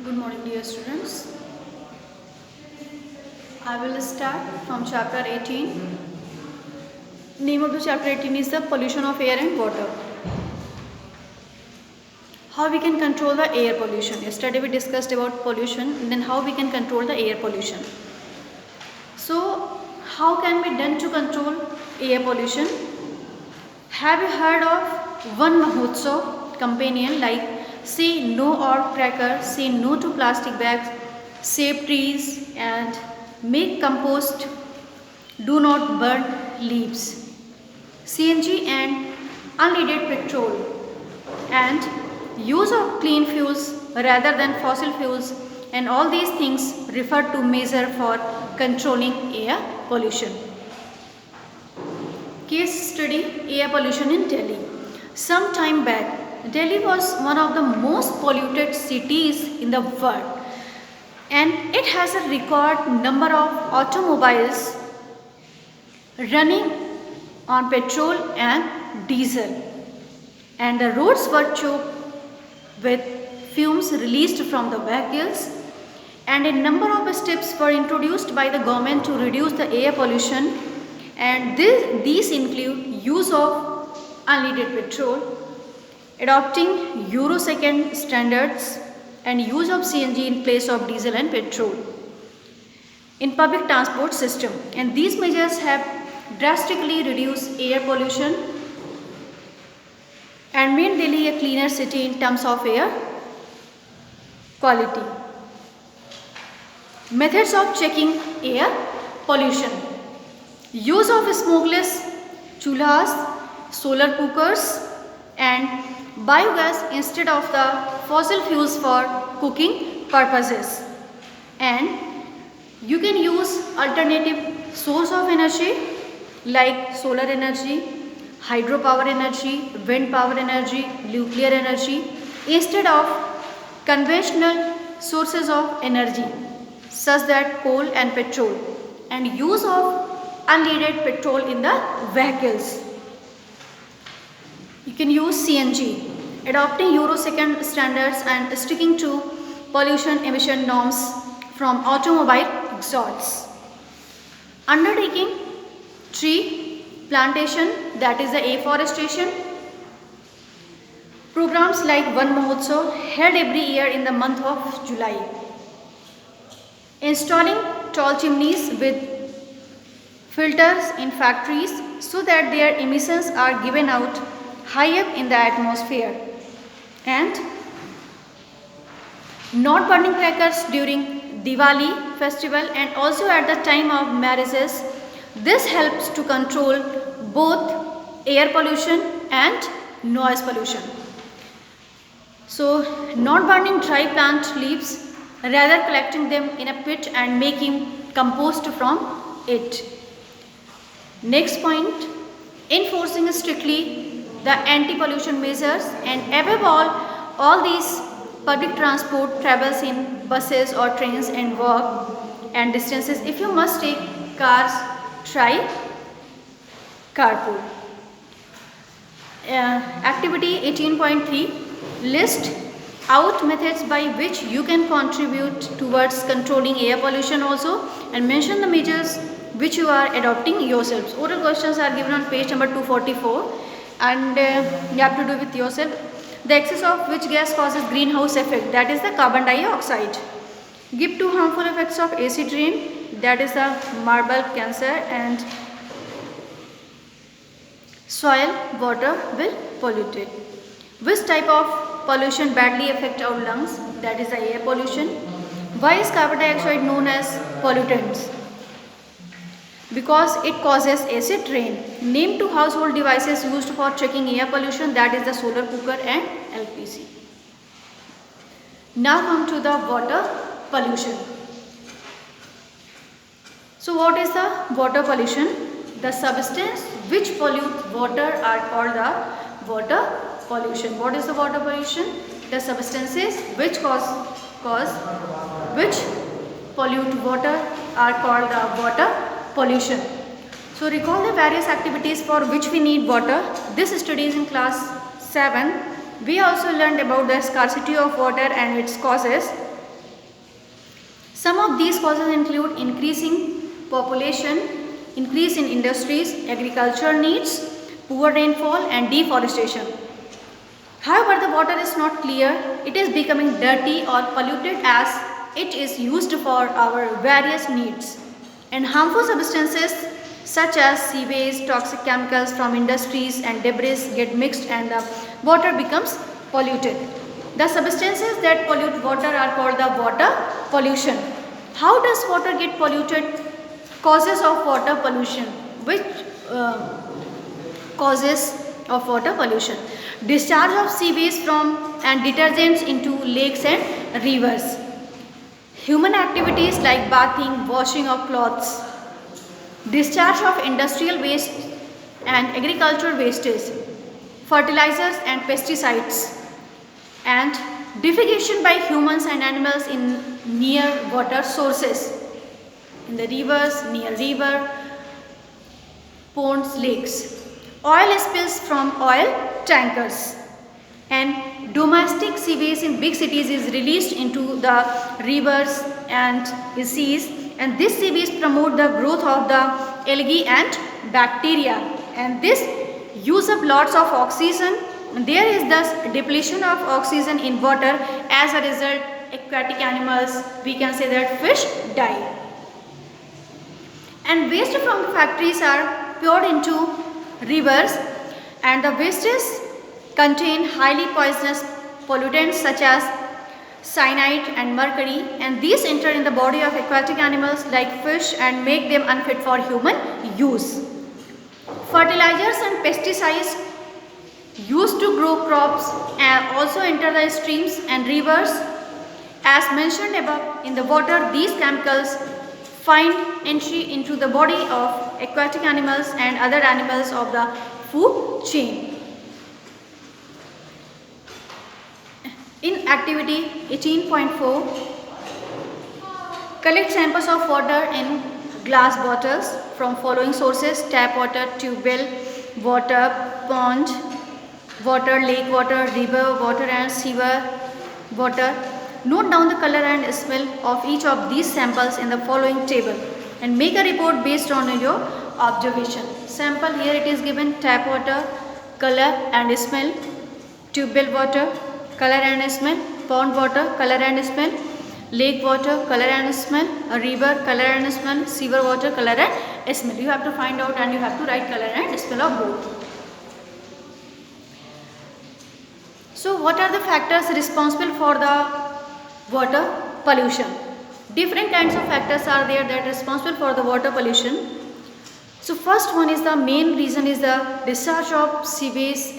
Good morning, dear students. I will start from chapter 18. Name of the chapter 18 is the pollution of air and water. How we can control the air pollution. Yesterday we discussed about pollution and then how we can control the air pollution. So, how can be done to control air pollution? Have you heard of One Mahotsav companion like say no or cracker, say no to plastic bags, save trees and make compost, do not burn leaves, CNG and unleaded petrol, and use of clean fuels rather than fossil fuels, and all these things refer to measure for controlling air pollution. Case study air pollution in Delhi. Some time back, Delhi was one of the most polluted cities in the world, and it has a record number of automobiles running on petrol and diesel, and the roads were choked with fumes released from the vehicles, and a number of steps were introduced by the government to reduce the air pollution, and these include use of unleaded petrol, adopting Euro 2 standards, and use of CNG in place of diesel and petrol in public transport system, and these measures have drastically reduced air pollution and made Delhi a cleaner city in terms of air quality. Methods of checking air pollution: use of smokeless chulhas, solar cookers and biogas instead of the fossil fuels for cooking purposes, and you can use alternative source of energy like solar energy, hydropower energy, wind power energy, nuclear energy instead of conventional sources of energy such that coal and petrol, and use of unleaded petrol in the vehicles. You can use CNG, adopting Euro 2 standards and sticking to pollution emission norms from automobile exhausts. Undertaking tree plantation, that is the afforestation. Programs like One Mahotsav held every year in the month of July. Installing tall chimneys with filters in factories so that their emissions are given out high up in the atmosphere, and not burning crackers during Diwali festival and also at the time of marriages. This helps to control both air pollution and noise pollution. So, not burning dry plant leaves, rather collecting them in a pit and making compost from it. Next point, enforcing strictly the anti-pollution measures, and above all these public transport travels in buses or trains and walk and distances. If you must take cars, try carpool. Activity 18.3, list out methods by which you can contribute towards controlling air pollution also, and mention the measures which you are adopting yourselves. Oral questions are given on page number 244, and you have to do with yourself. The excess of which gas causes greenhouse effect, that is the carbon dioxide. Give 2 harmful effects of acid rain, that is the marble cancer, and soil water will pollute it. Which type of pollution badly affect our lungs, that is the air pollution. Why is carbon dioxide known as pollutants? Because it causes acid rain. Name 2 household devices used for checking air pollution, that is the solar cooker and LPG. Now come to the water pollution. So what is the water pollution? The substance which pollute water are called the water pollution. What is the water pollution? The substances which which pollute water are called the water pollution. So recall the various activities for which we need water. This study is in class 7. We also learned about the scarcity of water and its causes. Some of these causes include increasing population, increase in industries, agriculture needs, poor rainfall and deforestation. However, the water is not clear, it is becoming dirty or polluted as it is used for our various needs. And harmful substances such as sewage, toxic chemicals from industries and debris get mixed and the water becomes polluted. The substances that pollute water are called the water pollution. How does water get polluted? Causes of water pollution. Which causes of water pollution? Discharge of sewage from and detergents into lakes and rivers. Human activities like bathing, washing of clothes. Discharge of industrial waste and agricultural wastes. Fertilizers and pesticides. And defecation by humans and animals in near water sources. In the rivers, near river, ponds, lakes. Oil spills from oil tankers. And domestic sewage in big cities is released into the rivers and seas, and this sewage promote the growth of the algae and bacteria, and this use up lots of oxygen. There is thus depletion of oxygen in water. As a result, aquatic animals, we can say that fish, die. And waste from the factories are poured into rivers, and the wastes contain highly poisonous pollutants such as cyanide and mercury, and these enter in the body of aquatic animals like fish and make them unfit for human use. Fertilizers and pesticides used to grow crops also enter the streams and rivers. As mentioned above, in the water these chemicals find entry into the body of aquatic animals and other animals of the food chain. In activity 18.4, collect samples of water in glass bottles from following sources: tap water, tube well water, pond water, lake water, river water and sewer water. Note down the color and smell of each of these samples in the following table and make a report based on your observation. Sample here it is given: tap water, color and smell; tube well water, color and smell; pond water, color and smell; lake water, color and smell; a river, color and smell; sewer water, color and smell. You have to find out and you have to write color and smell of both. So what are the factors responsible for the water pollution? Different kinds of factors are there that are responsible for the water pollution. So first one is, the main reason is the discharge of sewage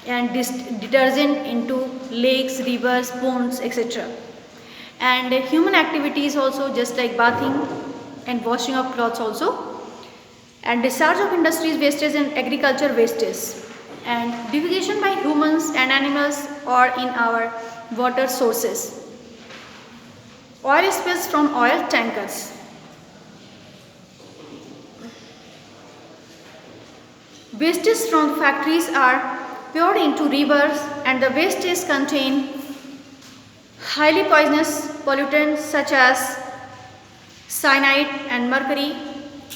and detergent into lakes, rivers, ponds, etc. And human activities also, just like bathing and washing of clothes also, and discharge of industries wastes and agriculture wastes, and defecation by humans and animals or in our water sources. Oil spills from oil tankers. Wastes from factories are poured into rivers, and the wastes contain highly poisonous pollutants such as cyanide and mercury.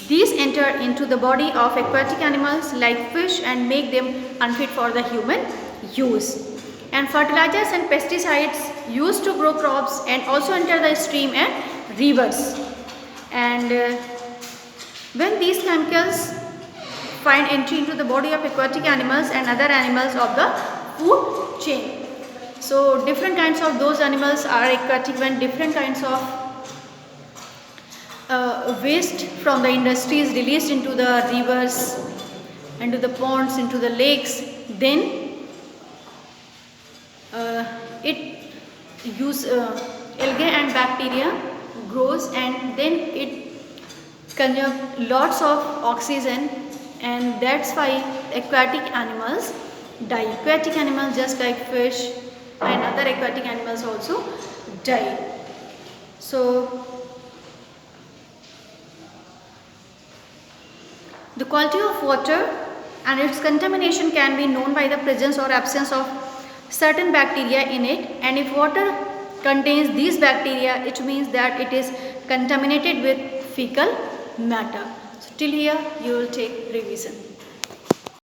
These enter into the body of aquatic animals like fish and make them unfit for the human use. And fertilizers and pesticides used to grow crops and also enter the stream and rivers. And when these chemicals find entry into the body of aquatic animals and other animals of the food chain. So different kinds of those animals are aquatic when different kinds of waste from the industry is released into the rivers, into the ponds, into the lakes. Then it use algae and bacteria grows, and then it consumes lots of oxygen, and that's why aquatic animals die. Aquatic animals just like fish and other aquatic animals also die. So the quality of water and its contamination can be known by the presence or absence of certain bacteria in it, and if water contains these bacteria, it means that it is contaminated with fecal matter. So till here you will take revision.